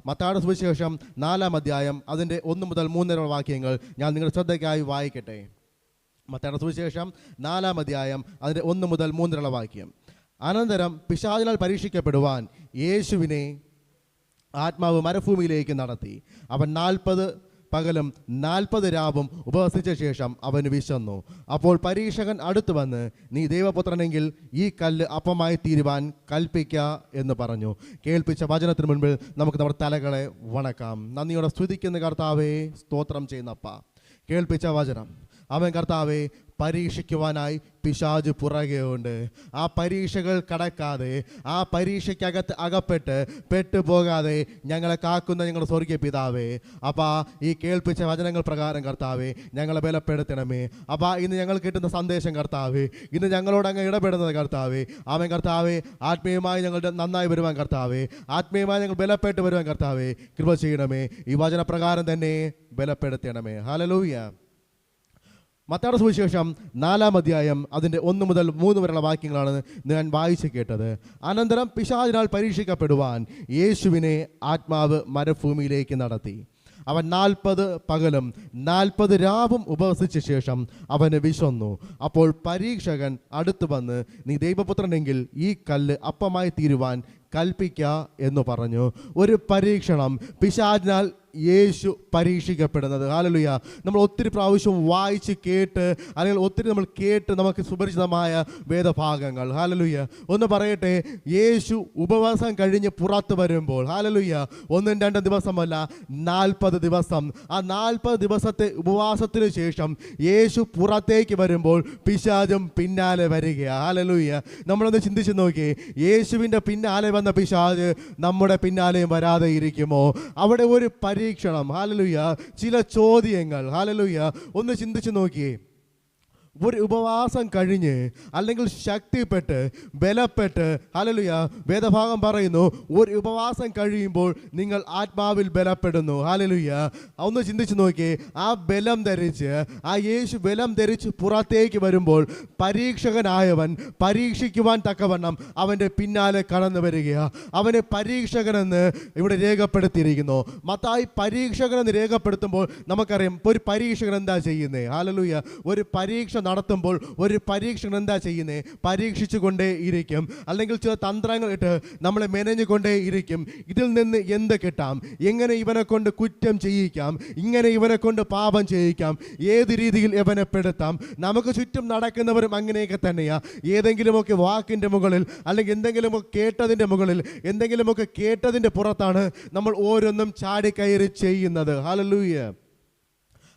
മത്തായിയുടെ സുവിശേഷം 4-ാം അധ്യായം അതിൻ്റെ 1 മുതൽ 3 വരെ വാക്യങ്ങൾ ഞാൻ നിങ്ങളുടെ ശ്രദ്ധയ്ക്കായി വായിക്കട്ടെ. മത്തായിയുടെ സുവിശേഷം 4-ാം അധ്യായം അതിൻ്റെ 1 മുതൽ 3 വരെയുള്ള വാക്യം. അനന്തരം പിശാചിനാൽ പരീക്ഷിക്കപ്പെടുവാൻ യേശുവിനെ ആത്മാവ് മരുഭൂമിയിലേക്ക് നടത്തി. അവൻ 40 പകലും 40 രാവും ഉപവസിച്ച ശേഷം അവന് വിശന്നു. അപ്പോൾ പരീക്ഷകൻ അടുത്തു വന്ന്, നീ ദൈവപുത്രനെങ്കിൽ ഈ കല്ല് അപ്പമായി തീരുവാൻ കൽപ്പിക്ക എന്ന് പറഞ്ഞു. കേൾപ്പിച്ച വചനത്തിന് മുൻപിൽ നമുക്ക് നമ്മുടെ തലകളെ വണക്കാം. നന്ദിയോടെ സ്തുതിക്കുന്ന കർത്താവേ, സ്തോത്രം ചെയ്യുന്നപ്പ. കേൾപ്പിച്ച വചനം അവൻ കർത്താവെ പരീക്ഷിക്കുവാനായി പിശാച് പുറകെയുണ്ട്. ആ പരീക്ഷകൾ കടക്കാതെ, ആ പരീക്ഷയ്ക്കകത്ത് അകപ്പെട്ട് പെട്ടുപോകാതെ ഞങ്ങളെ കാക്കുന്ന ഞങ്ങളുടെ സ്വർഗീയ പിതാവേ, അപ്പാ ഈ കേൾപ്പിച്ച വചനങ്ങൾ പ്രകാരം കർത്താവേ ഞങ്ങളെ ബലപ്പെടുത്തണമേ. അപ്പാ ഇന്ന് ഞങ്ങൾ കിട്ടുന്ന സന്ദേശം കർത്താവേ, ഇന്ന് ഞങ്ങളോട് അങ്ങ് ഇടപെടുന്നത് കർത്താവേ, അവൻ കർത്താവേ ആത്മീയമായി ഞങ്ങളുടെ നന്നായി വരുവാൻ കർത്താവേ, ആത്മീയമായി ഞങ്ങൾ ബലപ്പെട്ട് വരുവാൻ കർത്താവേ കൃപ ചെയ്യണമേ. ഈ വചനപ്രകാരം തന്നെ ബലപ്പെടുത്തണമേ. ഹല്ലേലൂയ. മത്തായിയുടെ സുവിശേഷം 4-ാം അധ്യായം അതിൻ്റെ 1 മുതൽ 3 വരെയുള്ള വാക്യങ്ങളാണ് ഞാൻ വായിച്ച് കേട്ടത്. അനന്തരം പിശാചിനാൽ പരീക്ഷിക്കപ്പെടുവാൻ യേശുവിനെ ആത്മാവ് മരുഭൂമിയിലേക്ക് നടത്തി. അവൻ 40 പകലും 40 രാവും ഉപവസിച്ച ശേഷം അവന് വിശന്നു. അപ്പോൾ പരീക്ഷകൻ അടുത്തു വന്ന്, നീ ദൈവപുത്രനെങ്കിൽ ഈ കല്ല് അപ്പമായി തീരുവാൻ കൽപ്പിക്ക എന്ന് പറഞ്ഞു. ഒരു പരീക്ഷണം, പിശാചിനാൽ യേശു പരീക്ഷിക്കപ്പെടുന്നത്. ഹല്ലേലൂയ. നമ്മൾ ഒത്തിരി പ്രാവശ്യം വായിച്ച് കേട്ട്, അല്ലെങ്കിൽ ഒത്തിരി നമ്മൾ കേട്ട് നമുക്ക് സുപരിചിതമായ വേദഭാഗങ്ങൾ. ഹല്ലേലൂയ. ഒന്ന് പറയട്ടെ, യേശു ഉപവാസം കഴിഞ്ഞ് പുറത്ത് വരുമ്പോൾ, ഹല്ലേലൂയ, 1-2 ദിവസമല്ല, 40 ദിവസം. ആ 40 ദിവസത്തെ ഉപവാസത്തിന് ശേഷം യേശു പുറത്തേക്ക് വരുമ്പോൾ പിശാചും പിന്നാലെ വരികയാണ്. ഹല്ലേലൂയ. നമ്മളൊന്ന് ചിന്തിച്ച് നോക്കിയേ, യേശുവിൻ്റെ പിന്നാലെ വന്ന പിശാച് നമ്മുടെ പിന്നാലെയും വരാതെ ഇരിക്കുമോ? അവിടെ ഒരു പരീക്ഷണം. ഹല്ലേലൂയ. ചില ചോദ്യങ്ങൾ. ഹല്ലേലൂയ. ഒന്ന് ചിന്തിച്ചു നോക്കിയേ, ഒരു ഉപവാസം കഴിഞ്ഞ് അല്ലെങ്കിൽ ശക്തിപ്പെട്ട് ബലപ്പെട്ട്, ഹല്ലേലൂയ, വേദഭാഗം പറയുന്നു ഒരു ഉപവാസം കഴിയുമ്പോൾ നിങ്ങൾ ആത്മാവിൽ ബലപ്പെടുന്നു. ഹല്ലേലൂയ. ഒന്ന് ചിന്തിച്ചു നോക്കിയേ, ആ ബലം ധരിച്ച്, ആ യേശു ബലം ധരിച്ച് പുറത്തേക്ക് വരുമ്പോൾ പരീക്ഷകനായവൻ പരീക്ഷിക്കുവാൻ തക്കവണ്ണം അവൻ്റെ പിന്നാലെ കടന്നു വരികയാണ്. അവനെ പരീക്ഷകനെന്ന് ഇവിടെ രേഖപ്പെടുത്തിയിരിക്കുന്നു. മത്തായി പരീക്ഷകനെന്ന് രേഖപ്പെടുത്തുമ്പോൾ നമുക്കറിയാം ഒരു പരീക്ഷകൻ എന്താ ചെയ്യുന്നത്. ഹല്ലേലൂയ. ഒരു പരീക്ഷ നടത്തുമ്പോൾ ഒരു പരീക്ഷകൻ എന്താ ചെയ്യുന്നത്? പരീക്ഷിച്ചു കൊണ്ടേ ഇരിക്കും, അല്ലെങ്കിൽ ചില തന്ത്രങ്ങൾ ഇട്ട് നമ്മളെ മെനഞ്ഞുകൊണ്ടേ ഇരിക്കും. ഇതിൽ നിന്ന് എന്ത് കിട്ടാം, എങ്ങനെ ഇവനെ കൊണ്ട് കുറ്റം ചെയ്യിക്കാം, ഇങ്ങനെ ഇവനെ കൊണ്ട് പാപം ചെയ്യിക്കാം, ഏത് രീതിയിൽ ഇവനെ പെടുത്താം. നമുക്ക് ചുറ്റും നടക്കുന്നവരും അങ്ങനെയൊക്കെ തന്നെയാണ്. ഏതെങ്കിലുമൊക്കെ വാക്കിൻ്റെ മുകളിൽ, അല്ലെങ്കിൽ എന്തെങ്കിലുമൊക്കെ കേട്ടതിൻ്റെ മുകളിൽ, എന്തെങ്കിലുമൊക്കെ കേട്ടതിൻ്റെ പുറത്താണ് നമ്മൾ ഓരോന്നും ചാടിക്കയറി ചെയ്യുന്നത്. ഹല്ലേലൂയ.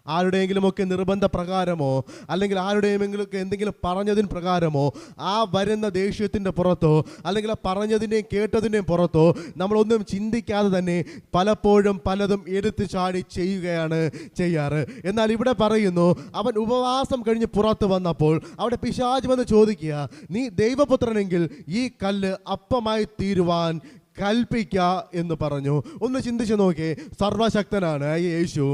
ആരുടെയെങ്കിലുമൊക്കെ നിർബന്ധ പ്രകാരമോ, അല്ലെങ്കിൽ ആരുടെയെങ്കിലുമൊക്കെ എന്തെങ്കിലും പറഞ്ഞതിന് പ്രകാരമോ, ആ വരുന്ന ദേഷ്യത്തിൻ്റെ പുറത്തോ, അല്ലെങ്കിൽ ആ പറഞ്ഞതിൻ്റെയും കേട്ടതിൻ്റെയും പുറത്തോ നമ്മളൊന്നും ചിന്തിക്കാതെ തന്നെ പലപ്പോഴും പലതും എടുത്ത് ചാടി ചെയ്യുകയാണ് ചെയ്യാറ്. എന്നാൽ ഇവിടെ പറയുന്നു, അവൻ ഉപവാസം കഴിഞ്ഞ് പുറത്ത് വന്നപ്പോൾ അവിടെ പിശാച് വന്ന് ചോദിക്കുക, നീ ദൈവപുത്രനെങ്കിൽ ഈ കല്ല് അപ്പമായി തീരുവാൻ കൽപ്പിക്ക എന്ന് പറഞ്ഞു. ഒന്ന് ചിന്തിച്ചു നോക്കേ, സർവശക്തനാണ് യേശു.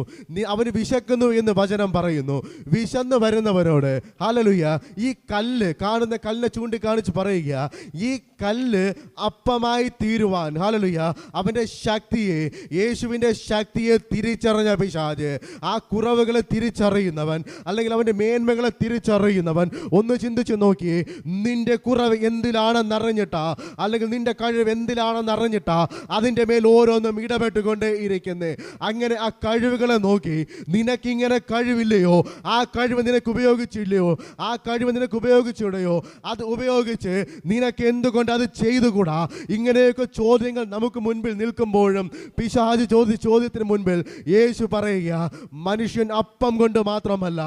അവന് വിശക്കുന്നു എന്ന് വചനം പറയുന്നു. വിശന്ന് വരുന്നവരോട്, ഹല്ലേലൂയ, ഈ കല്ല്, കാണുന്ന കല്ലിനെ ചൂണ്ടിക്കാണിച്ച് പറയുക, ഈ കല്ല് അപ്പമായി തീരുവാൻ, ഹല്ലേലൂയ, അവൻ്റെ ശക്തിയെ, യേശുവിൻ്റെ ശക്തിയെ തിരിച്ചറിഞ്ഞ പിശാച്, ആ കുറവുകളെ തിരിച്ചറിയുന്നവൻ, അല്ലെങ്കിൽ അവൻ്റെ മേന്മകളെ തിരിച്ചറിയുന്നവൻ, ഒന്ന് ചിന്തിച്ചു നോക്കിയേ, നിന്റെ കുറവ് എന്തിലാണെന്നറിഞ്ഞിട്ടാ, അല്ലെങ്കിൽ നിന്റെ കഴിവ് എന്തിലാണെന്ന് അറിഞ്ഞിട്ടാ അതിൻ്റെ മേൽ ഓരോന്നും ഇടപെട്ടുകൊണ്ടേ ഇരിക്കുന്നേ. അങ്ങനെ ആ കഴിവുകളെ നോക്കി, നിനക്കിങ്ങനെ കഴിവില്ലയോ, ആ കഴിവ് നിനക്ക് ഉപയോഗിച്ചില്ലയോ, ആ കഴിവ് നിനക്ക് ഉപയോഗിച്ചിടയോ, അത് ഉപയോഗിച്ച് നിനക്ക് എന്തുകൊണ്ട് അത് ചെയ്തുകൂടാ, ഇങ്ങനെയൊക്കെ ചോദ്യങ്ങൾ നമുക്ക് മുൻപിൽ നിൽക്കുമ്പോഴും പിശാച് ചോദ്യത്തിന് മുൻപിൽ യേശു പറയുക, മനുഷ്യൻ അപ്പം കൊണ്ട് മാത്രമല്ല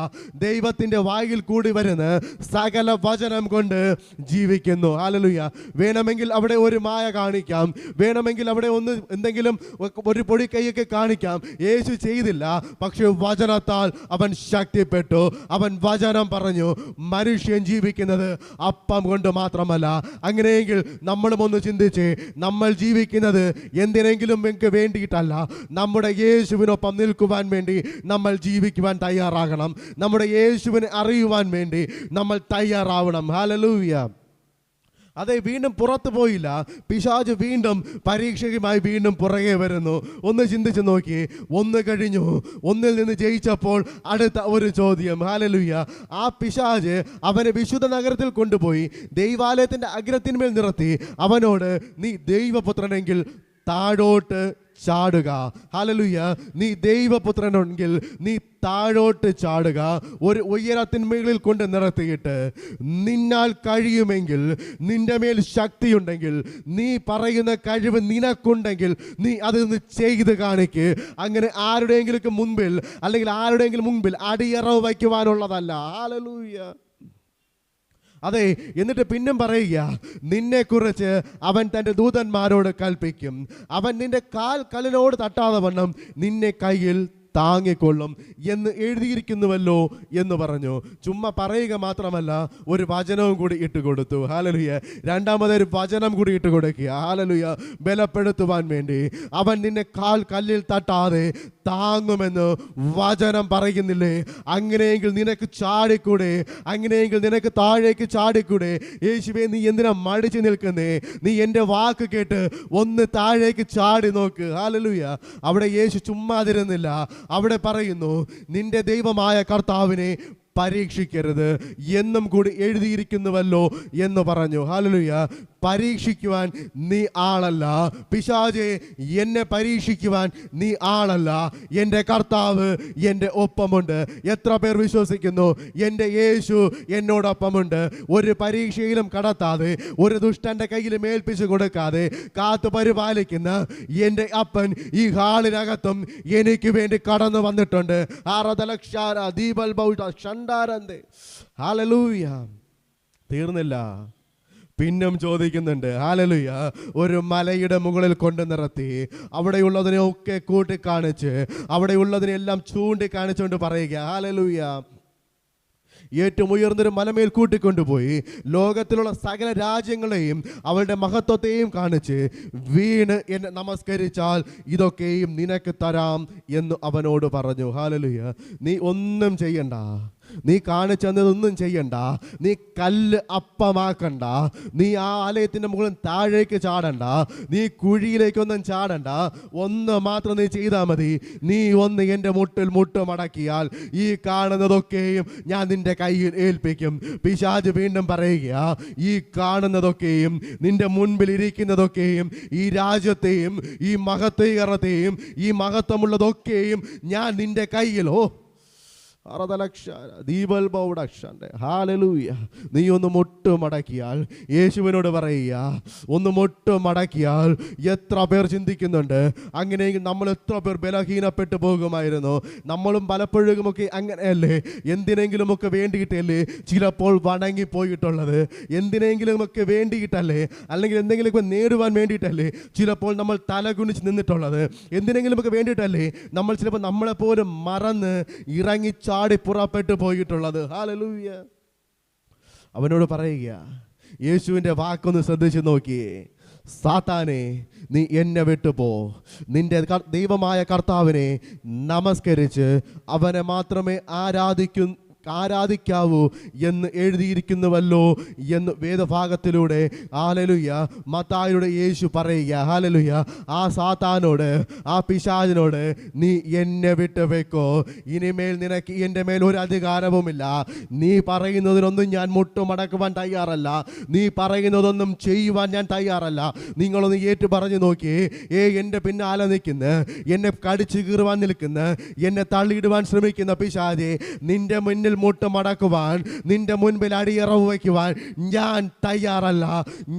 ദൈവത്തിൻ്റെ വായിൽ കൂടി വരുന്ന സകല വചനം കൊണ്ട് ജീവിക്കുന്നു. ഹല്ലേലൂയ. വേണമെങ്കിൽ അവിടെ ഒരു മായ കാണിക്കാം, വേണമെങ്കിൽ അവിടെ ഒന്ന് എന്തെങ്കിലും ഒരു പൊടി കൈയൊക്കെ കാണിക്കാം. യേശു ചെയ്തില്ല, പക്ഷെ വചനത്താൽ അവൻ ശക്തിപ്പെട്ടു. അവൻ വചനം പറഞ്ഞു, മനുഷ്യൻ ജീവിക്കുന്നത് അപ്പം കൊണ്ട് മാത്രമല്ല. അങ്ങനെയെങ്കിൽ നമ്മളും ഒന്ന് ചിന്തിച്ച്, നമ്മൾ ജീവിക്കുന്നത് എന്തിനെങ്കിലും വേണ്ടിയിട്ടല്ല, നമ്മുടെ യേശുവിനൊപ്പം നിൽക്കുവാൻ വേണ്ടി നമ്മൾ ജീവിക്കുവാൻ തയ്യാറാകണം. നമ്മുടെ യേശുവിനെ അറിയുവാൻ വേണ്ടി നമ്മൾ തയ്യാറാവണം. ഹല്ലേലൂയ. അതെ, വീണ്ടും പുറത്തു പോയില്ല. പിശാച് വീണ്ടും പരീക്ഷയുമായി വീണ്ടും പുറകെ വരുന്നു. ഒന്ന് ചിന്തിച്ച് നോക്കി, ഒന്ന് കഴിഞ്ഞു, ഒന്നിൽ നിന്ന് ജയിച്ചപ്പോൾ അടുത്ത ഒരു ചോദ്യം. ഹല്ലേലൂയ. ആ പിശാച് അവനെ വിശുദ്ധ നഗരത്തിൽ കൊണ്ടുപോയി ദൈവാലയത്തിന്റെ അഗ്രത്തിന്മേൽ നിർത്തി അവനോട്, നീ ദൈവപുത്രനെങ്കിൽ താഴോട്ട് ചാടുക. ഹല്ലേലൂയ. നീ ദൈവപുത്രനെങ്കിൽ നീ താഴോട്ട് ചാടുക. ഒരു ഉയരത്തിന്മേളിൽ കൊണ്ട് നിർത്തിയിട്ട്, നിന്നാൽ കഴിയുമെങ്കിൽ, നിന്റെ മേൽ ശക്തിയുണ്ടെങ്കിൽ, നീ പറയുന്ന കഴിവ് നിനക്കുണ്ടെങ്കിൽ നീ അതൊന്ന് ചെയ്ത് കാണിക്ക്. അങ്ങനെ ആരുടെയെങ്കിലും മുൻപിൽ അല്ലെങ്കിൽ ആരുടെയെങ്കിലും മുൻപിൽ അടിയറവ് വയ്ക്കുവാനുള്ളതല്ല. ഹല്ലേലൂയ. അതെ, എന്നിട്ട് പിന്നും പറയുക, നിന്നെക്കുറിച്ച് അവൻ തൻ്റെ ദൂതന്മാരോട് കൽപ്പിക്കും. അവൻ നിന്റെ കാൽ കല്ലിനോട് തട്ടാതെ വണ്ണം നിന്നെ കയ്യിൽ താങ്ങിക്കൊള്ളും എന്ന് എഴുതിയിരിക്കുന്നുവല്ലോ എന്ന് പറഞ്ഞു. ചുമ്മാ പറയുക മാത്രമല്ല, ഒരു വചനവും കൂടി ഇട്ടുകൊടുത്തു. ഹല്ലേലൂയ. രണ്ടാമതൊരു വചനം കൂടി ഇട്ടുകൊടുക്കുക. ഹല്ലേലൂയ. ബലപ്പെടുത്തുവാൻ വേണ്ടി അവൻ നിന്നെ കാൽ കല്ലിൽ തട്ടാതെ താങ്ങുമെന്ന് വചനം പറയുന്നില്ലേ? അങ്ങനെയെങ്കിൽ നിനക്ക് ചാടിക്കൂടെ? അങ്ങനെയെങ്കിൽ നിനക്ക് താഴേക്ക് ചാടിക്കൂടെ? യേശുവേ, നീ എന്തിനാ മടിച്ചു നിൽക്കുന്നേ? നീ എൻ്റെ വാക്ക് കേട്ട് ഒന്ന് താഴേക്ക് ചാടി നോക്ക്. ഹല്ലേലൂയ. അവിടെ യേശു ചുമ്മാതിരുന്നില്ല. അവിടെ പറയുന്നു, നിന്റെ ദൈവമായ കർത്താവിനെ പരീക്ഷിക്കരുത് എന്നും കൂടി എഴുതിയിരിക്കുന്നുവല്ലോ എന്ന് പറഞ്ഞു. ഹല്ലേലൂയ. പരീക്ഷിക്കുവാൻ നീ ആളല്ല. പിശാചേ, എന്നെ പരീക്ഷിക്കുവാൻ നീ ആളല്ല. എൻ്റെ കർത്താവ് എൻ്റെ ഒപ്പമുണ്ട്. എത്ര പേർ വിശ്വസിക്കുന്നു എൻ്റെ യേശു എന്നോടൊപ്പമുണ്ട്? ഒരു പരീക്ഷയിലും കടത്താതെ, ഒരു ദുഷ്ടൻ്റെ കയ്യിലും ഏൽപ്പിച്ചു കൊടുക്കാതെ കാത്തു പരിപാലിക്കുന്ന എൻ്റെ അപ്പൻ ഈ ഹാളിനകത്തും എനിക്ക് വേണ്ടി കടന്നു വന്നിട്ടുണ്ട്. ഹല്ലേലൂയ. തീർന്നില്ല, പിന്നും ചോദിക്കുന്നുണ്ട്. ഹല്ലേലൂയ. ഒരു മലയുടെ മുകളിൽ കൊണ്ട് നിർത്തി അവിടെയുള്ളതിനെയൊക്കെ കൂട്ടിക്കാണിച്ച് അവിടെയുള്ളതിനെല്ലാം ചൂണ്ടിക്കാണിച്ചുകൊണ്ട് പറയുക. ഹല്ലേലൂയ. ഏറ്റവും ഉയർന്നൊരു മലമേൽ കൂട്ടിക്കൊണ്ടുപോയി ലോകത്തിലുള്ള സകല രാജ്യങ്ങളെയും അവളുടെ മഹത്വത്തെയും കാണിച്ച്, വീണ് എന്നെ നമസ്കരിച്ചാൽ ഇതൊക്കെയും നിനക്ക് തരാം എന്ന് അവനോട് പറഞ്ഞു. ഹല്ലേലൂയ. നീ ഒന്നും ചെയ്യണ്ട, നീ കാണിച്ചതൊന്നും ചെയ്യണ്ട, നീ കല്ല് അപ്പമാക്കണ്ട, നീ ആ ആലയത്തിൻ്റെ മുകളിൽ താഴേക്ക് ചാടണ്ട, നീ കുഴിയിലേക്കൊന്നും ചാടണ്ട. ഒന്ന് മാത്രം നീ ചെയ്താൽ മതി. നീ ഒന്ന് എൻ്റെ മുട്ടിൽ മുട്ടുമടക്കിയാൽ ഈ കാണുന്നതൊക്കെയും ഞാൻ നിന്റെ കയ്യിൽ ഏൽപ്പിക്കും. പിശാച് വീണ്ടും പറയുക, ഈ കാണുന്നതൊക്കെയും, നിന്റെ മുൻപിൽ ഇരിക്കുന്നതൊക്കെയും, ഈ രാജ്യത്തെയും ഈ മഹത്വീകരണത്തെയും ഈ മഹത്വമുള്ളതൊക്കെയും ഞാൻ നിന്റെ കയ്യിലോ ഹല്ലേലൂയ. നീ ഒന്ന് മുട്ട് മടക്കിയാൽ, യേശുവിനോട് പറയുക, ഒന്ന് മുട്ട് മടക്കിയാൽ. എത്ര പേർ ചിന്തിക്കുന്നുണ്ട് അങ്ങനെയെങ്കിൽ നമ്മൾ എത്ര പേർ ബലഹീനപ്പെട്ടു പോകുമായിരുന്നു. നമ്മളും പലപ്പോഴുമൊക്കെ അങ്ങനെയല്ലേ? എന്തിനെങ്കിലുമൊക്കെ വേണ്ടിയിട്ടല്ലേ ചിലപ്പോൾ വണങ്ങിപ്പോയിട്ടുള്ളത്? എന്തിനെങ്കിലുമൊക്കെ വേണ്ടിയിട്ടല്ലേ, അല്ലെങ്കിൽ എന്തെങ്കിലുമൊക്കെ നേടുവാൻ വേണ്ടിയിട്ടല്ലേ ചിലപ്പോൾ നമ്മൾ തലകുനിച്ച് നിന്നിട്ടുള്ളത്? എന്തിനെങ്കിലുമൊക്കെ വേണ്ടിയിട്ടല്ലേ നമ്മൾ ചിലപ്പോൾ നമ്മളെപ്പോലും മറന്ന് ഇറങ്ങി ചാടി പുറപ്പെട്ടു പോയിട്ടുള്ളത്? ഹല്ലേലൂയ. അവനോട് പറയുക, യേശുവിൻ്റെ വാക്കൊന്ന് ശ്രദ്ധിച്ചു നോക്കിയേ. സാത്താനെ, നീ എന്നെ വിട്ടുപോ. നിന്റെ ദൈവമായ കർത്താവിനെ നമസ്കരിച്ച് അവനെ മാത്രമേ ആരാധിക്കാവൂ എന്ന് എഴുതിയിരിക്കുന്നുവല്ലോ എന്ന് വേദഭാഗത്തിലൂടെ ഹല്ലേലൂയ മത്തായിയുടെ യേശു പറയുക. ഹല്ലേലൂയ. ആ സാത്താനോട്, ആ പിശാചിനോട്, നീ എന്നെ വിട്ട് വെക്കോ. ഇനിമേൽ നിനക്ക് എൻ്റെ മേൽ ഒരു അധികാരവുമില്ല. നീ പറയുന്നതിനൊന്നും ഞാൻ മുട്ടുമടക്കുവാൻ തയ്യാറല്ല. നീ പറയുന്നതൊന്നും ചെയ്യുവാൻ ഞാൻ തയ്യാറല്ല. നിങ്ങളൊന്ന് ഏറ്റു പറഞ്ഞു നോക്കിയേ. എൻ്റെ പിന്നാലെ നിൽക്കുന്ന, എന്നെ കടിച്ചു കീറുവാൻ നിൽക്കുന്ന, എന്നെ തള്ളിയിടുവാൻ ശ്രമിക്കുന്ന പിശാചേ, നിന്റെ മുന്നിൽ മുട്ട് മടക്കുവാൻ, നിന്റെ മുൻപിൽ അടിയറവ് വയ്ക്കുവാൻ ഞാൻ തയ്യാറല്ല.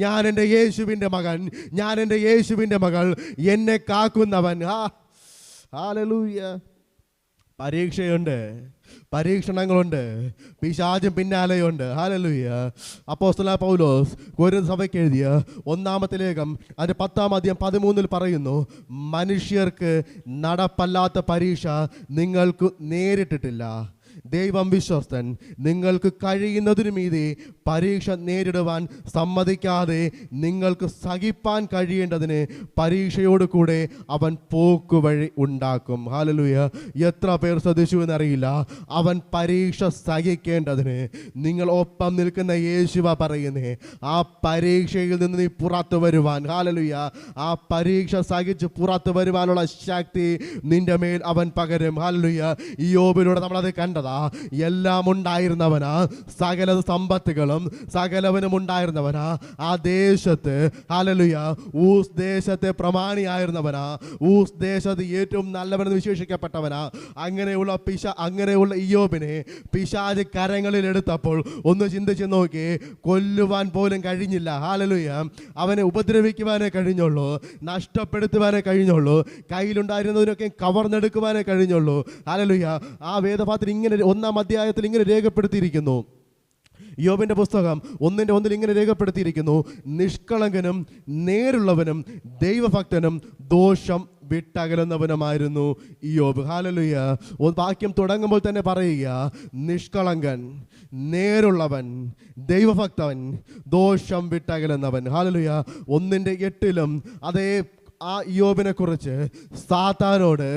ഞാൻ എൻ്റെ യേശുവിൻ്റെ മകൻ, ഞാൻ എൻ്റെ യേശുവിൻ്റെ മകൾ, എന്നെ കാക്കുന്നവൻ. ഹല്ലേലൂയ. പരീക്ഷയുണ്ട്, പരീക്ഷണങ്ങളുണ്ട്, പിശാചും പിന്നാലെയുണ്ട്. ഹല്ലേലൂയ. അപ്പോസ്തലനായ പൗലോസ് കൊരിന്ത്യർ സഭയ്ക്ക് എഴുതിയ 1-ാമത്തെ ലേഖനം അതിൻ്റെ 10-ാം അധ്യായം 13 പറയുന്നു, മനുഷ്യർക്ക് നടപ്പല്ലാത്ത പരീക്ഷ നിങ്ങൾക്ക് നേരിട്ടിട്ടില്ല, ദൈവം വിശ്വസ്തൻ. നിങ്ങൾക്ക് കഴിയുന്നതിനു മീതെ പരീക്ഷ നേരിടുവാൻ സമ്മതിക്കാതെ നിങ്ങൾക്ക് സഹിപ്പാൻ കഴിയേണ്ടതിന് പരീക്ഷയോട് കൂടെ അവൻ പോക്കുവഴി ഉണ്ടാക്കും. ഹല്ലേലൂയ. എത്ര പേർ ശ്രദ്ധിച്ചു എന്നറിയില്ല. അവൻ പരീക്ഷ സഹിക്കേണ്ടതിന് നിങ്ങൾ ഒപ്പം നിൽക്കുന്ന യേശുവ പറയുന്നേ, ആ പരീക്ഷയിൽ നിന്ന് നീ പുറത്തു വരുവാൻ, ഹല്ലേലൂയ, ആ പരീക്ഷ സഹിച്ച് പുറത്തു വരുവാനുള്ള ശക്തി നിന്റെ മേൽ അവൻ പകരും. ഹല്ലേലൂയ. യോബിലൂടെ നമ്മളത് കണ്ടതാ. എല്ലാം ഉണ്ടായിരുന്നവനാ, സകല സമ്പത്തുകളും സകലവനും ഉണ്ടായിരുന്നവനാ. ആ ദേശത്ത്, ഹല്ലേലൂയ, ഊസ് ദേശത്തെ പ്രമാണിയായിരുന്നവനാ. ഊസ് ദേശത്ത് ഏറ്റവും നല്ലവനെന്ന് വിശേഷിക്കപ്പെട്ടവനാ. അങ്ങനെയുള്ള ഇയ്യോബിനെ പിശാച് കരങ്ങളിൽ എടുത്തപ്പോൾ ഒന്ന് ചിന്തിച്ച് നോക്കി, കൊല്ലുവാൻ പോലും കഴിഞ്ഞില്ല. ഹല്ലേലൂയ. അവനെ ഉപദ്രവിക്കുവാനേ കഴിഞ്ഞുള്ളൂ, നഷ്ടപ്പെടുത്തുവാനേ കഴിഞ്ഞുള്ളൂ, കയ്യിലുണ്ടായിരുന്നതിനൊക്കെ കവർന്നെടുക്കുവാനേ കഴിഞ്ഞുള്ളൂ. ഹല്ലേലൂയ. ആ വേദഭാഗത്തിൽ ഇങ്ങനെ 1-ാം അധ്യായത്തിൽ ഇങ്ങനെ രേഖപ്പെടുത്തിയിരിക്കുന്നു. യോബിന്റെ പുസ്തകം 1:1 ഇങ്ങനെ രേഖപ്പെടുത്തിയിരിക്കുന്നു: നിഷ്കളങ്കനും നേരുള്ളവനും ദൈവഭക്തനും ദോഷം വിട്ടകലുന്നവനുമായിരുന്നു യോബ്. ഹല്ലേലൂയ. വാക്യം തുടങ്ങുമ്പോൾ തന്നെ പറയുക, നിഷ്കളങ്കൻ, നേരുള്ളവൻ, ദൈവഭക്തൻ, ദോഷം വിട്ടകലുന്നവൻ. ഹല്ലേലൂയ. 1:8 അതേ ആ യോബിനെ കുറിച്ച് സാത്താനോട്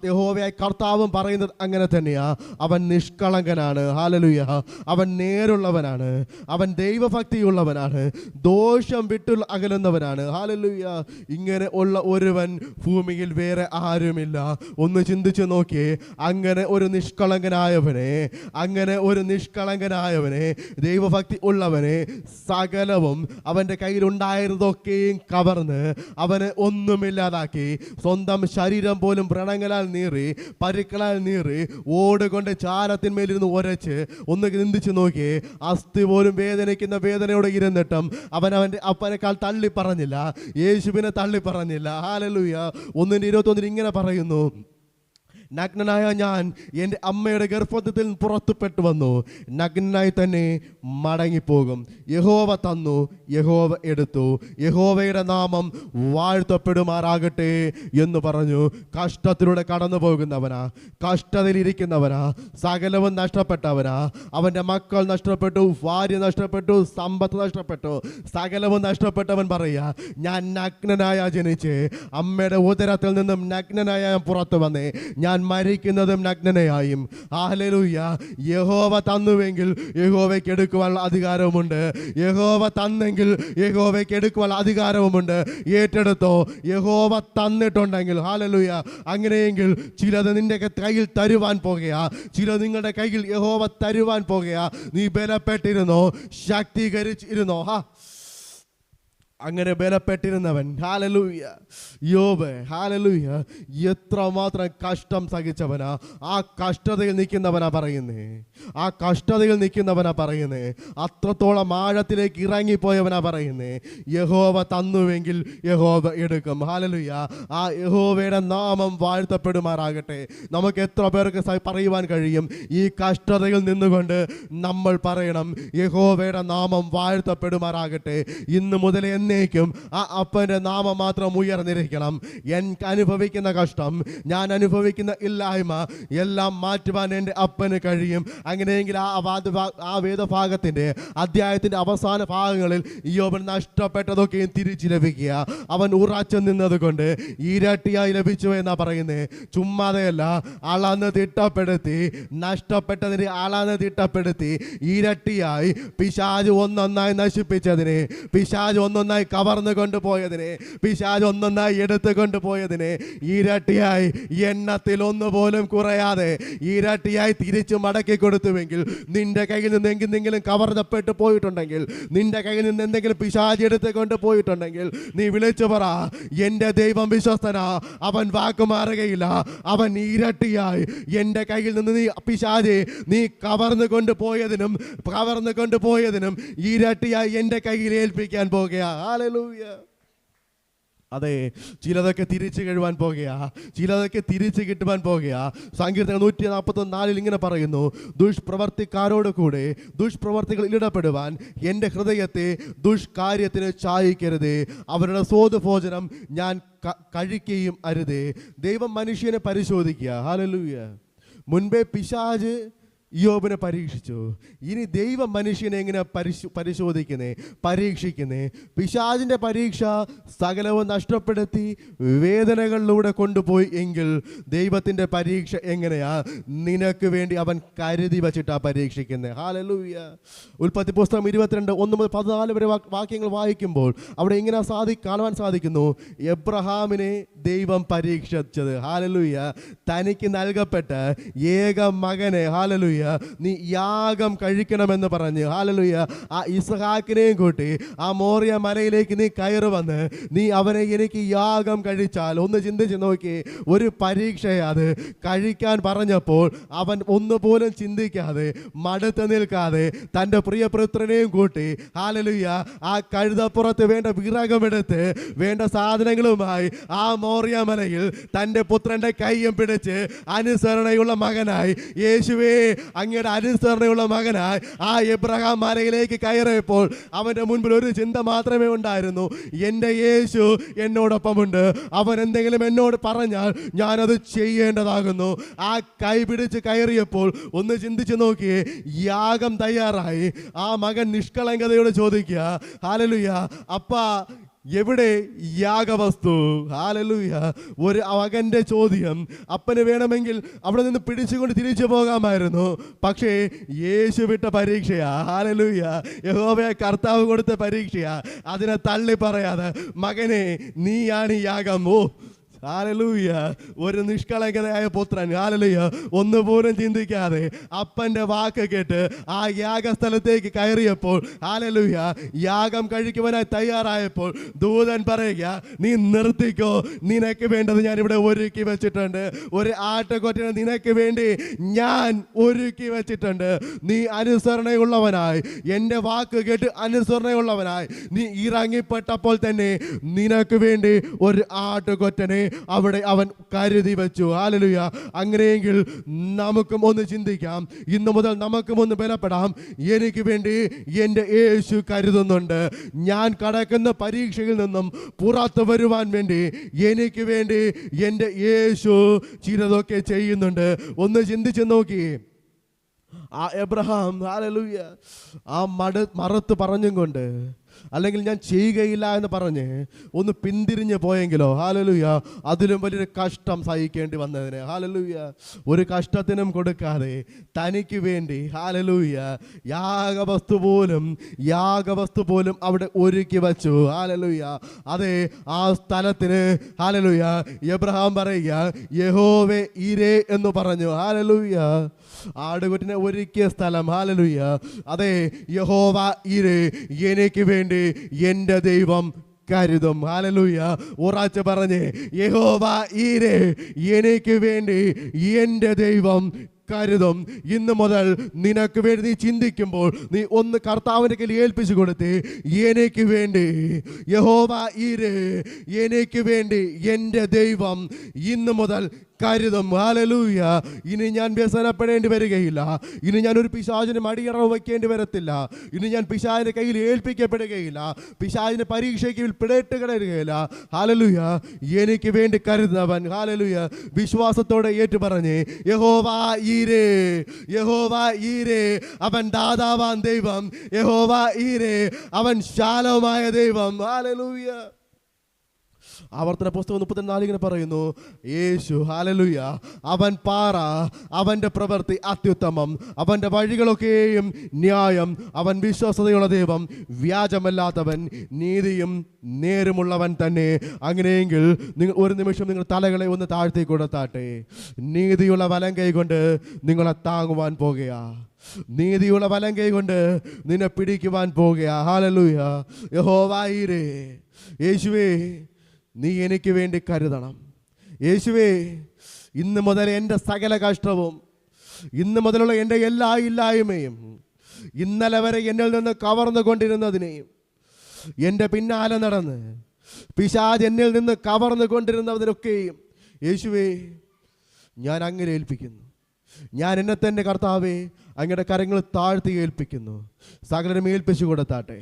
യഹോവയായ കർത്താവും പറയുന്നത് അങ്ങനെ തന്നെയാ. അവൻ നിഷ്കളങ്കനാണ്. ഹല്ലേലൂയ. അവൻ നേരുള്ളവനാണ്, അവൻ ദൈവഭക്തിയുള്ളവനാണ്, ദോഷം വിട്ടു അകലുന്നവനാണ്. ഹല്ലേലൂയ. ഇങ്ങനെ ഉള്ള ഒരുവൻ ഭൂമിയിൽ വേറെ ആരുമില്ല. ഒന്ന് ചിന്തിച്ചു നോക്കിയേ. അങ്ങനെ ഒരു നിഷ്കളങ്കനായവനെ, ദൈവഭക്തി ഉള്ളവനെ, സകലവും അവൻ്റെ കയ്യിലുണ്ടായിരുന്നതൊക്കെയും കവർന്ന് അവന് ഒന്നുമില്ലാതാക്കി, സ്വന്തം ശരീരം പോലും വ്രണങ്ങളാൽ നീറി, പരുക്കളാൽ നീറി, ഓടുകൊണ്ട് ചാരത്തിന്മേലിരുന്ന് ഉരച്ച്, ഒന്ന് ചിന്തിച്ചു നോക്കിയേ. അസ്ഥി പോലും വേദനിക്കുന്ന വേദനയോടെ ഇരുന്നിട്ടും അവൻ അവൻ്റെ അപ്പനേക്കാൾ തള്ളി പറഞ്ഞില്ല, യേശുവിനെ തള്ളി പറഞ്ഞില്ല. ഹല്ലേലൂയ. 1:21 ഇങ്ങനെ പറയുന്നു: നഗ്നനായ ഞാൻ എൻ്റെ അമ്മയുടെ ഗർഭത്തിൽ പുറത്തുപ്പെട്ടു വന്നു, നഗ്നനായി തന്നെ മടങ്ങിപ്പോകും. യഹോവ തന്നു, യഹോവ എടുത്തു, യഹോവയുടെ നാമം വാഴ്ത്തപ്പെടുമാറാകട്ടെ എന്ന് പറഞ്ഞു. കഷ്ടത്തിലൂടെ കടന്നു പോകുന്നവനാ, കഷ്ടതയിലിരിക്കുന്നവനാ, സകലവും നഷ്ടപ്പെട്ടവനാ. അവൻ്റെ മക്കൾ നഷ്ടപ്പെട്ടു, ഭാര്യ നഷ്ടപ്പെട്ടു, സമ്പത്ത് നഷ്ടപ്പെട്ടു, സകലവും നഷ്ടപ്പെട്ടവൻ പറയുക, ഞാൻ നഗ്നനായ ജനിച്ച് അമ്മയുടെ ഉദരത്തിൽ നിന്നും നഗ്നനായ പുറത്തു വന്നേ, ഞാൻ മരിക്കുന്നതും നഗ്നനായും. ഹല്ലേലൂയ. യഹോവ തന്നുവെങ്കിൽ യഹോവയ്ക്ക് എടുക്കുവാനുള്ള അധികാരവുമുണ്ട്. യഹോവ തന്നെങ്കിൽ യഹോവയ്ക്ക് എടുക്കുവാനുള്ള അധികാരവുമുണ്ട്. ഏറ്റെടുത്തോ. യഹോവ തന്നിട്ടുണ്ടെങ്കിൽ, ഹല്ലേലൂയ, അങ്ങനെയെങ്കിൽ ചിലത് നിന്റെ കയ്യിൽ തരുവാൻ പോകുക, ചിലത് നിങ്ങളുടെ കയ്യിൽ യഹോവ തരുവാൻ പോകുക. നീ ബലപ്പെട്ടിരുന്നോ, ശക്തീകരിച്ചിരുന്നോ. അങ്ങനെ ബലപ്പെട്ടിരുന്നവൻ, ഹല്ലേലൂയ, യോബ്, ഹല്ലേലൂയ, എത്രമാത്രം കഷ്ടം സഹിച്ചവനാ. ആ കഷ്ടതയിൽ നിൽക്കുന്നവനാ പറയുന്നേ, അത്രത്തോളം ആഴത്തിലേക്ക് ഇറങ്ങിപ്പോയവനാ പറയുന്നേ. യഹോവ തന്നുവെങ്കിൽ യഹോവ എടുക്കും. ഹല്ലേലൂയ. ആ യഹോവയുടെ നാമം വാഴ്ത്തപ്പെടുമാറാകട്ടെ. നമുക്ക് എത്ര പേർക്ക് പറയുവാൻ കഴിയും? ഈ കഷ്ടതയിൽ നിന്നുകൊണ്ട് നമ്മൾ പറയണം, യഹോവയുടെ നാമം വാഴ്ത്തപ്പെടുമാറാകട്ടെ. ഇന്ന് മുതൽ എന്നേക്കും ആ അപ്പൻ്റെ നാമം മാത്രം ഉയർന്നിരിക്കണം. എനിക്ക് അനുഭവിക്കുന്ന കഷ്ടം, ഞാൻ അനുഭവിക്കുന്ന ഇല്ലായ്മ എല്ലാം മാറ്റുവാൻ എൻ്റെ അപ്പന് കഴിയും. അങ്ങനെയെങ്കിൽ ആ വേദഭാഗത്തിൻ്റെ അധ്യായത്തിൻ്റെ അവസാന ഭാഗങ്ങളിൽ യോബിന് നഷ്ടപ്പെട്ടതൊക്കെയും തിരിച്ചു ലഭിക്കുക. അവൻ ഉറച്ചു നിന്നത് കൊണ്ട് ഇരട്ടിയായി ലഭിച്ചു എന്നാ പറയുന്നത്. ചുമ്മാതെയല്ല, അളന്ന് തിട്ടപ്പെടുത്തി, നഷ്ടപ്പെട്ടതിനെ അളന്ന് തിട്ടപ്പെടുത്തി ഇരട്ടിയായി പിശാച് ഒന്നൊന്നായി നശിപ്പിച്ചതിനെ, പിശാച് ഒന്നൊന്നായി കവർന്നു കൊണ്ടുപോയതിനെ, പിശാച് ഒന്നൊന്നായി എടുത്തു കൊണ്ടുപോയതിനെ ഇരട്ടിയായി, എണ്ണത്തിൽ ഒന്നുപോലും കുറയാതെ ഇരട്ടിയായി തിരിച്ചു മടക്കി കൊടുത്തുവെങ്കിൽ, നിന്റെ കയ്യിൽ നിന്ന് എന്തെങ്കിലും കവർന്നപ്പെട്ടു പോയിട്ടുണ്ടെങ്കിൽ, നിന്റെ കയ്യിൽ നിന്ന് എന്തെങ്കിലും പിശാച് എടുത്ത് കൊണ്ടുപോയിട്ടുണ്ടെങ്കിൽ, നീ വിളിച്ചു പറ, എൻ്റെ ദൈവം വിശ്വസ്തനാ, അവൻ വാക്കുമാറുകയില്ല, അവൻ ഇരട്ടിയായി എൻ്റെ കയ്യിൽ നിന്ന് നീ പിശാചെ നീ കവർന്നു കൊണ്ടുപോയതിനും ഇരട്ടിയായി എൻ്റെ കയ്യിൽ ഏൽപ്പിക്കാൻ പോകുക. ഹല്ലേലൂയ. അതെ, ചിലതൊക്കെ തിരിച്ചു കഴിവാൻ പോകുക, ചിലതൊക്കെ തിരിച്ചു കിട്ടുവാൻ പോകുക. സങ്കീർത്തനം 144 ഇങ്ങനെ പറയുന്നു: ദുഷ്പ്രവർത്തിക്കാരോട് കൂടെ ദുഷ്പ്രവർത്തികളിൽ ഇടപെടുവാൻ എൻ്റെ ഹൃദയത്തെ ദുഷ്കാര്യത്തിന് ചായിക്കരുതേ, അവരുടെ സ്വോദഭോജനം ഞാൻ കഴിക്കുകയും അരുതേ. ദൈവം മനുഷ്യനെ പരിശോധിക്കുക. ഹല്ലേലൂയ. മുൻപേ പിശാച് യോബിനെ പരീക്ഷിച്ചു. ഇനി ദൈവം മനുഷ്യനെ എങ്ങനെ പരീക്ഷിക്കുന്നേ? പിശാചിൻ്റെ പരീക്ഷ സകലവും നഷ്ടപ്പെടുത്തി വേദനകളിലൂടെ കൊണ്ടുപോയി എങ്കിൽ ദൈവത്തിൻ്റെ പരീക്ഷ എങ്ങനെയാ? നിനക്ക് വേണ്ടി അവൻ കരുതി വച്ചിട്ടാ പരീക്ഷിക്കുന്നത്. ഹല്ലേലൂയ. ഉൽപ്പത്തി പുസ്തകം 22:1-14 വരെ വാക്യങ്ങൾ വായിക്കുമ്പോൾ അവിടെ ഇങ്ങനെ കാണുവാൻ സാധിക്കുന്നു. എബ്രഹാമിനെ ദൈവം പരീക്ഷിച്ചത്, ഹല്ലേലൂയ, തനിക്ക് നൽകപ്പെട്ട ഏക മകനെ, ഹല്ലേലൂയ, നീ യാഗം കഴിക്കണമെന്ന് പറഞ്ഞ്, ഹല്ലേലൂയ, ആ ഇസ്ഹാക്കിനെയും കൂട്ടി ആ മോറിയ മലയിലേക്ക് നീ കയറി വന്ന് നീ അവനെ എനിക്ക് യാഗം കഴിച്ചാൽ, ഒന്ന് ചിന്തിച്ച് നോക്കി, ഒരു പരീക്ഷയെ അത് കഴിക്കാൻ പറഞ്ഞപ്പോൾ അവൻ ഒന്നുപോലും ചിന്തിക്കാതെ മടുത്ത് നിൽക്കാതെ തൻ്റെ പ്രിയപുത്രനെയും കൂട്ടി, ഹല്ലേലൂയ, ആ കഴുതപ്പുറത്ത് വേണ്ട വിറകമെടുത്ത് വേണ്ട സാധനങ്ങളുമായി ആ മോറിയ മലയിൽ തൻ്റെ പുത്രൻ്റെ കൈയും പിടിച്ച് അനുസരണയുള്ള മകനായി, യേശുവേ അങ്ങയുടെ അനുസരണയുള്ള മകനായി ആ എബ്രഹാം മലയിലേക്ക് കയറിയപ്പോൾ അവൻ്റെ മുൻപിൽ ഒരു ചിന്ത മാത്രമേ ഉണ്ടായിരുന്നു. എൻ്റെ യേശു എന്നോടൊപ്പമുണ്ട്. അവൻ എന്തെങ്കിലും എന്നോട് പറഞ്ഞാൽ ഞാനത് ചെയ്യേണ്ടതാകുന്നു. ആ കൈ പിടിച്ച് കയറിയപ്പോൾ ഒന്ന് ചിന്തിച്ചു നോക്കിയേ, യാഗം തയ്യാറായി. ആ മകൻ നിഷ്കളങ്കതയോട് ചോദിക്കുക, ഹല്ലേലൂയ, അപ്പാ എവിടെ യാഗവസ്തു? ഹല്ലേലൂയ. ഒരു മകൻ്റെ ചോദ്യം. അപ്പന് വേണമെങ്കിൽ അവിടെ നിന്ന് പിടിച്ചുകൊണ്ട് തിരിച്ചു പോകാമായിരുന്നു. പക്ഷേ യേശു വിട്ട പരീക്ഷയാ, ഹല്ലേലൂയ, യഹോവയെ കർത്താവ് കൊടുത്ത പരീക്ഷയാ. അതിനെ തള്ളി പറയാതെ, മകനെ നീയാണ് യാഗം. ഹല്ലേലൂയ. ഒരു നിഷ്കളങ്കനായ പുത്രൻ, ഹല്ലേലൂയ, ഒന്നുപോലും ചിന്തിക്കാതെ അപ്പൻ്റെ വാക്ക് കേട്ട് ആ യാഗസ്ഥലത്തേക്ക് കയറിയപ്പോൾ, ഹല്ലേലൂയ, യാഗം കഴിക്കുവാനായി തയ്യാറായപ്പോൾ ദൂതൻ പറയുക, നീ നിർത്തിക്കോ, നിനക്ക് വേണ്ടത് ഞാൻ ഇവിടെ ഒരുക്കി വെച്ചിട്ടുണ്ട്. ഒരു ആട്ടുകൊറ്റനെ നിനക്ക് വേണ്ടി ഞാൻ ഒരുക്കി വെച്ചിട്ടുണ്ട്. നീ അനുസരണയുള്ളവനായി, എൻ്റെ വാക്ക് കേട്ട് അനുസരണയുള്ളവനായി നീ ഇറങ്ങിപ്പെട്ടപ്പോൾ തന്നെ നിനക്ക് വേണ്ടി ഒരു ആട്ടുകൊറ്റനെ അവിടെ അവൻ കരുതി വെച്ചു. ഹല്ലേലൂയ. അങ്ങനെയെങ്കിൽ നമുക്കും ഒന്ന് ചിന്തിക്കാം. ഇന്നു മുതൽ നമുക്കും ഒന്ന് ബലപ്പെടാം. എനിക്ക് വേണ്ടി എൻ്റെ യേശു കരുതുന്നുണ്ട്. ഞാൻ കടക്കുന്ന പരീക്ഷയിൽ നിന്നും പുറത്തു വരുവാൻ വേണ്ടി എനിക്ക് വേണ്ടി എൻ്റെ യേശു ചിലതൊക്കെ ചെയ്യുന്നുണ്ട്. ഒന്ന് ചിന്തിച്ചു നോക്കി. ആ എബ്രഹാം, ഹല്ലേലൂയ, ആ മറുത്ത് പറഞ്ഞും കൊണ്ട്, അല്ലെങ്കിൽ ഞാൻ ചെയ്യുകയില്ല എന്ന് പറഞ്ഞ് ഒന്ന് പിന്തിരിഞ്ഞ് പോയെങ്കിലോ, ഹല്ലേലൂയ, അതിലും വലിയൊരു കഷ്ടം സഹിക്കേണ്ടി വന്നതിന്, ഹല്ലേലൂയ, ഒരു കഷ്ടത്തിനും കൊടുക്കാതെ തനിക്ക് വേണ്ടി, ഹല്ലേലൂയ, യാഗവസ്തു പോലും അവിടെ ഒരുക്കി വച്ചു. ഹല്ലേലൂയ. അതെ, ആ സ്ഥലത്തിന്, ഹല്ലേലൂയ, എബ്രഹാം പറയുക, യഹോവേ ഇരേ എന്ന് പറഞ്ഞു. ഹല്ലേലൂയ. ആടുകുട്ടിനെ ഒരുക്കിയ സ്ഥലം, ഹല്ലേലൂയ. അതെ, യഹോവ ഇരേ, എനിക്ക് വേണ്ടി എൻ്റെ ദൈവം കരുതും. ഹല്ലേലൂയ. ഉറച്ചു പറഞ്ഞേ, യഹോവ ഇരേ, എനിക്ക് വേണ്ടി എൻ്റെ ദൈവം കരുതും. ഇന്ന് മുതൽ നിനക്ക് വേണ്ടി നീ ചിന്തിക്കുമ്പോൾ നീ ഒന്ന് കർത്താവിൻ്റെ കയ്യിൽ ഏൽപ്പിച്ചു കൊടുത്തേ, എനിക്ക് വേണ്ടി യഹോവ ഇരേ, എനിക്ക് വേണ്ടി എൻ്റെ ദൈവം ഇന്ന് മുതൽ കരുതും. ഹല്ലേലൂയ. ഇനി ഞാൻ വ്യസനപ്പെടേണ്ടി വരികയില്ല. ഇനി ഞാൻ ഒരു പിശാചിന് മടിയറവ് വയ്ക്കേണ്ടി വരത്തില്ല. ഇനി ഞാൻ പിശാചിന്റെ കയ്യിൽ ഏൽപ്പിക്കപ്പെടുകയില്ല. പിശാചിന്റെ പരീക്ഷയ്ക്ക് പിടേട്ട് കിടക്കുകയില്ല. ഹല്ലേലൂയ. എനിക്ക് വേണ്ടി കരുതുന്നവൻ, ഹല്ലേലൂയ, വിശ്വാസത്തോടെ ഏറ്റുപറഞ്ഞ്, യഹോവ ഈരേ, യഹോവ ഈരേ, അവൻ ദാതാവാൻ ദൈവം. യഹോവ ഈരേ, അവൻ ശാലമായ ദൈവം. ഹല്ലേലൂയ. ആവർത്തന പുസ്തകം 34 ഇങ്ങനെ പറയുന്നു, യേശു, ഹല്ലേലൂയ, അവൻ പാറ, അവൻ്റെ പ്രവൃത്തി അത്യുത്തമം, അവൻ്റെ വഴികളൊക്കെയും ന്യായം, അവൻ വിശ്വസ്തതയുള്ള ദൈവം, വ്യാജമല്ലാത്തവൻ, നീതിയും നേരുമുള്ളവൻ തന്നെ. അങ്ങനെയെങ്കിൽ നിങ്ങൾ ഒരു നിമിഷം നിങ്ങൾ തലകളെ ഒന്ന് താഴ്ത്തി കൊടുത്താട്ടെ. നീതിയുള്ള വലം കൈ കൊണ്ട് നിങ്ങളെ താങ്ങുവാൻ പോകുക. നീതിയുള്ള വലം കൈ കൊണ്ട് നിന്നെ പിടിക്കുവാൻ പോകുക. ഹല്ലേലൂയ. യഹോവ ഈരേ, യേശുവേ, നീ എനിക്ക് വേണ്ടി കരുതണം. യേശുവേ, ഇന്ന് മുതൽ എൻ്റെ സകല കഷ്ടവും, ഇന്ന് മുതലുള്ള എൻ്റെ എല്ലാ ഇല്ലായ്മയും, ഇന്നലെ വരെ എന്നിൽ നിന്ന് കവർന്നു കൊണ്ടിരുന്നതിനെയും, എൻ്റെ പിന്നാലെ നടന്ന് പിശാച് എന്നിൽ നിന്ന് കവർന്നു കൊണ്ടിരുന്നതിനൊക്കെയും യേശുവേ ഞാൻ അങ്ങനെ ഏൽപ്പിക്കുന്നു. ഞാൻ എന്നെ തന്നെ കർത്താവേ അങ്ങയുടെ കരങ്ങൾ താഴ്ത്തി ഏൽപ്പിക്കുന്നു. സകലരും ഏൽപ്പിച്ചു കൊടുത്താട്ടെ.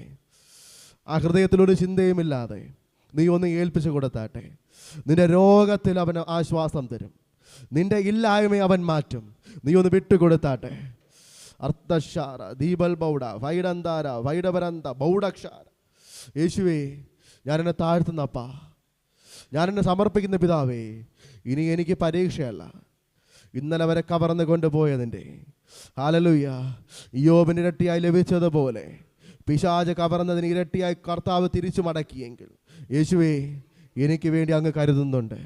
ആ ഹൃദയത്തിലൊരു ചിന്തയുമില്ലാതെ നീ ഒന്ന് ഏൽപ്പിച്ചു കൊടുത്താട്ടെ. നിന്റെ രോഗത്തിൽ അവന് ആശ്വാസം തരും. നിന്റെ ഇല്ലായ്മ അവൻ മാറ്റും. നീ ഒന്ന് വിട്ടുകൊടുത്താട്ടെ. അർത്ഥശാര ദീപൽ ബൗഡ വൈഡന്താര വൈഡപരന്ത ബൗഡക്ഷാര. യേശുവേ, ഞാനെന്നെ താഴ്ത്തുന്നപ്പാ, ഞാനെന്നെ സമർപ്പിക്കുന്ന പിതാവേ. ഇനി എനിക്ക് പരീക്ഷയല്ല, ഇന്നലെ വരെ കവർന്ന് കൊണ്ടുപോയതിൻ്റെ ഹല്ലേലൂയ യോബിന് ഇരട്ടിയായി ലഭിച്ചതുപോലെ പിശാച് കവർന്നതിന് ഇരട്ടിയായി കർത്താവ് തിരിച്ചു മടക്കിയെങ്കിൽ യേശുവേ, എനിക്ക് വേണ്ടി അങ്ങ് കരുതുന്നുണ്ട്,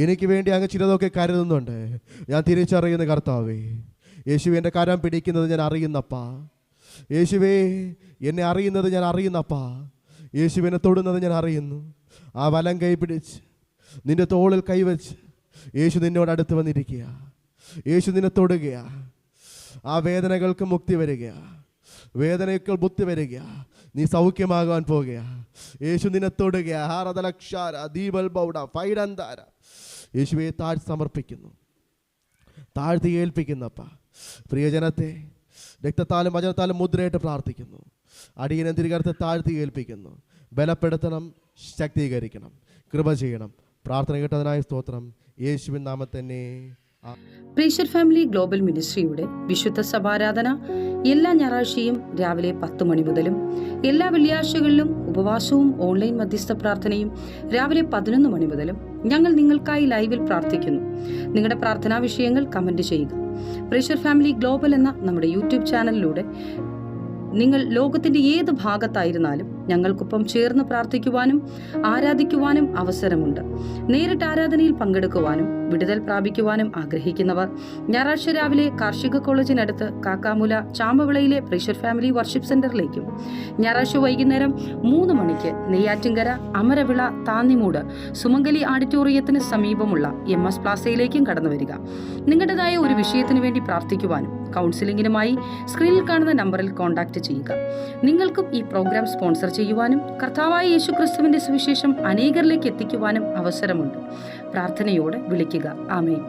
എനിക്ക് വേണ്ടി അങ്ങ് ചിലതൊക്കെ കരുതുന്നുണ്ട്. ഞാൻ തിരിച്ചറിയുന്ന കർത്താവേ, യേശുവേ, എൻ്റെ കരം പിടിക്കുന്നത് ഞാൻ അറിയുന്നപ്പാ. യേശുവേ, എന്നെ അറിയുന്നത് ഞാൻ അറിയുന്നപ്പാ. യേശുവിനെ തൊടുന്നത് ഞാൻ അറിയുന്നു. ആ വലം കൈ പിടിച്ച് നിന്റെ തോളിൽ കൈവച്ച് യേശു നിന്നോട് അടുത്ത് വന്നിരിക്കുക. യേശു നിന്നെ തൊടുകയാ. ആ വേദനകൾക്ക് മുക്തി വരിക, വേദനയ്ക്ക് മുക്തി വരിക. നീ സൗഖ്യമാകാൻ പോകുക. യേശു നിന്നെ തൊടുക. ഹാരതലക്ഷാര ദീപൽ ബൗഡ ഫൈഡന്താര. യേശുവെ താഴ്ത്തി സമർപ്പിക്കുന്നു, താഴ്ത്തി ഏൽപ്പിക്കുന്നപ്പ. പ്രിയജനത്തെ രക്തത്താലും വചനത്താലും മുദ്രയിട്ട് പ്രാർത്ഥിക്കുന്നു. അടിയനെ തിരികെ താഴ്ത്തി ഏൽപ്പിക്കുന്നു. ബലപ്പെടുത്തണം, ശക്തീകരിക്കണം, കൃപ ചെയ്യണം. പ്രാർത്ഥന കേട്ടതിനായ സ്തോത്രം. യേശുവിൻ നാമത്തിൽ തന്നെ. പ്രീഷർ ഫാമിലി ഗ്ലോബൽ മിനിസ്ട്രിയുടെ വിശുദ്ധ സഭാരാധന എല്ലാ ഞായറാഴ്ചയും രാവിലെ 10 മണി മുതലും എല്ലാ വെള്ളിയാഴ്ചകളിലും ഉപവാസവും ഓൺലൈൻ മധ്യസ്ഥ പ്രാർത്ഥനയും രാവിലെ 11 മണി മുതലും ഞങ്ങൾ നിങ്ങൾക്കായി ലൈവിൽ പ്രാർത്ഥിക്കുന്നു. നിങ്ങളുടെ പ്രാർത്ഥനാ വിഷയങ്ങൾ കമന്റ് ചെയ്യുക. പ്രീഷർ ഫാമിലി ഗ്ലോബൽ എന്ന നമ്മുടെ യൂട്യൂബ് ചാനലിലൂടെ നിങ്ങൾ ലോകത്തിന്റെ ഏത് ഭാഗത്തായിരുന്നാലും ഞങ്ങൾക്കൊപ്പം ചേർന്ന് പ്രാർത്ഥിക്കുവാനും ആരാധിക്കുവാനും അവസരമുണ്ട്. നേരിട്ട് ആരാധനയിൽ പങ്കെടുക്കുവാനും വിടുതൽ പ്രാപിക്കുവാനും ആഗ്രഹിക്കുന്നവർ ഞായറാഴ്ച രാവിലെ കാർഷിക കോളേജിനടുത്ത് കാക്കാമുല ചാമ്പവിളയിലെ പ്രീഷർ ഫാമിലി വർഷിപ്പ് സെന്ററിലേക്കും ഞായറാഴ്ച വൈകുന്നേരം 3 മണിക്ക് നെയ്യാറ്റിൻകര അമരവിള താന്നിമൂട് സുമംഗലി ഓഡിറ്റോറിയത്തിന് സമീപമുള്ള MS പ്ലാസയിലേക്കും കടന്നു വരിക. നിങ്ങളുടേതായ ഒരു വിഷയത്തിനു വേണ്ടി പ്രാർത്ഥിക്കുവാനും കൗൺസിലിംഗിനുമായി സ്ക്രീനിൽ കാണുന്ന നമ്പറിൽ കോൺടാക്ട് ചെയ്യുക. നിങ്ങൾക്കും ഈ പ്രോഗ്രാം സ്പോൺസർ ചെയ്യുവാനും കർത്താവായ യേശുക്രിസ്തുവിന്റെ സുവിശേഷം അനേകരിലേക്ക് എത്തിക്കുവാനും അവസരമുണ്ട്. പ്രാർത്ഥനയോടെ വിളിക്കുക. ആമേൻ.